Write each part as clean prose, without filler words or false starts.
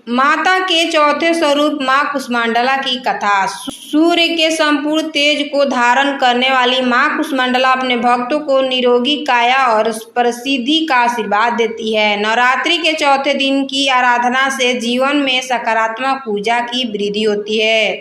माता के चौथे स्वरूप माँ कुष्मांडला की कथा। सूर्य के संपूर्ण तेज को धारण करने वाली माँ कुष्मांडला अपने भक्तों को निरोगी काया और प्रसिद्धि का आशीर्वाद देती है। नवरात्रि के चौथे दिन की आराधना से जीवन में सकारात्मक ऊर्जा की वृद्धि होती है।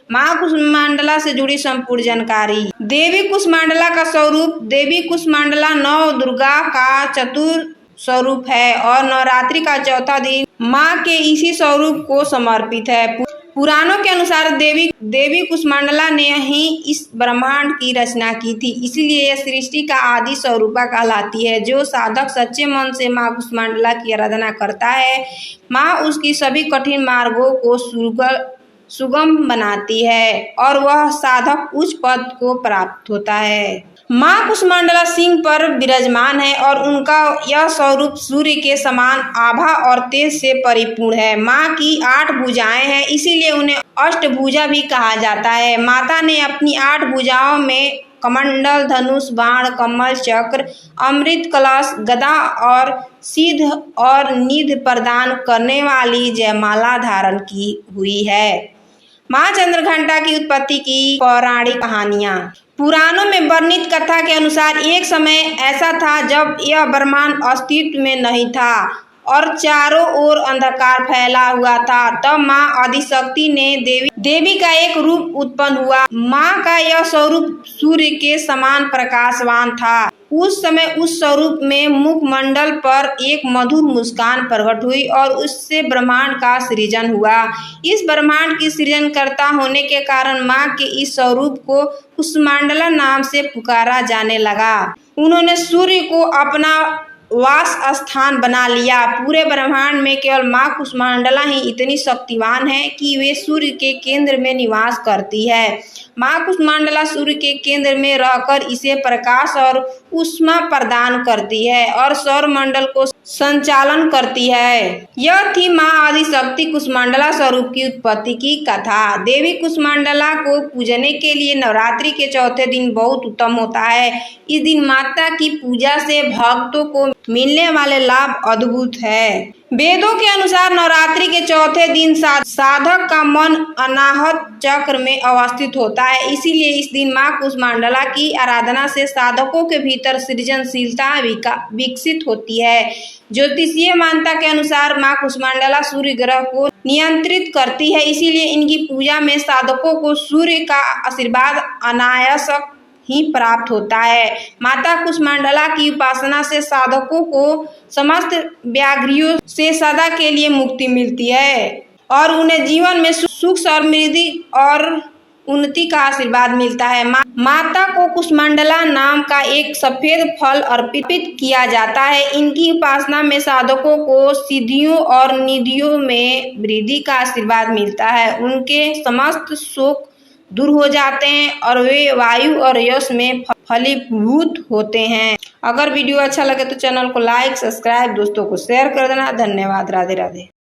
माँ कुष्मांडला से जुड़ी संपूर्ण जानकारी। देवी कुष्मांडला का स्वरूप। देवी कुष्मांडला नौ दुर्गा का चतुर्थ स्वरूप है और नवरात्रि का चौथा दिन माँ के इसी स्वरूप को समर्पित है। पुराणों के अनुसार देवी कुष्मांडला ने ही इस ब्रह्मांड की रचना की थी, इसलिए यह सृष्टि का आदि स्वरूपा कहलाती है। जो साधक सच्चे मन से माँ कुष्मांडला की आराधना करता है, माँ उसकी सभी कठिन मार्गों को सुगम बनाती है और वह साधक उच्च पद को प्राप्त होता है। माँ कुष्मांडला सिंह पर विराजमान है और उनका यह स्वरूप सूर्य के समान आभा और तेज से परिपूर्ण है। माँ की 8 भुजाएं हैं, इसीलिए उन्हें अष्टभुजा भी कहा जाता है। माता ने अपनी 8 भुजाओं में कमंडल, धनुष, बाण, कमल, चक्र, अमृत कलश, गदा और सिद्ध और निधि प्रदान करने वाली जयमाला धारण की हुई है। माँ चंद्रघंटा की उत्पत्ति की पौराणिक कहानियाँ। पुराणों में वर्णित कथा के अनुसार एक समय ऐसा था जब यह ब्रह्मांड अस्तित्व में नहीं था और चारों ओर अंधकार फैला हुआ था। तब माँ आदिशक्ति ने देवी का एक रूप उत्पन्न हुआ। माँ का यह स्वरूप सूर्य के समान प्रकाशवान था। उस समय उस स्वरूप में मुखमंडल पर एक मधुर मुस्कान प्रकट हुई और उससे ब्रह्मांड का सृजन हुआ। इस ब्रह्मांड की सृजनकर्ता होने के कारण माँ के इस स्वरूप को कुष्मांडला नाम से पुकारा जाने लगा। उन्होंने सूर्य को अपना वास स्थान बना लिया। पूरे ब्रह्मांड में केवल माँ कुष्मांडला ही इतनी शक्तिवान है कि वे सूर्य के केंद्र में निवास करती है। माँ कुष्मांडला सूर्य के केंद्र में रहकर इसे प्रकाश और ऊष्मा प्रदान करती है और सौरमंडल को संचालन करती है। यह थी माँ आदिशक्ति कुष्मांडला स्वरूप की उत्पत्ति की कथा। देवी कुष्मांडला को पूजने के लिए नवरात्रि के चौथे दिन बहुत उत्तम होता है। इस दिन माता की पूजा से भक्तों को मिलने वाले लाभ अद्भुत है। वेदों के अनुसार नवरात्रि के चौथे दिन साधक का मन अनाहत चक्र में अवस्थित होता है, इसीलिए इस दिन माँ कुष्मांडला की आराधना से साधकों के भीतर सृजनशीलता विकसित होती है। ज्योतिषीय मान्यता के अनुसार माँ कुष्मांडला सूर्य ग्रह को नियंत्रित करती है, इसीलिए इनकी पूजा में साधकों को सूर्य का आशीर्वाद अनायास ही प्राप्त होता है। माता कुष्मांडला की उपासना से साधकों को समस्त व्याधियों से सदा के लिए मुक्ति मिलती है और उन्हें जीवन में सुख समृद्धि और उन्नति का आशीर्वाद मिलता है। माता को कुष्मांडला नाम का एक सफेद फल अर्पित किया जाता है। इनकी उपासना में साधकों को सिद्धियों और निधियों में वृद्धि का आशीर्वाद मिलता है। उनके समस्त शोक दूर हो जाते हैं और वे वायु और यश में फलीभूत होते हैं। अगर वीडियो अच्छा लगे तो चैनल को लाइक, सब्सक्राइब, दोस्तों को शेयर कर देना। धन्यवाद। राधे राधे।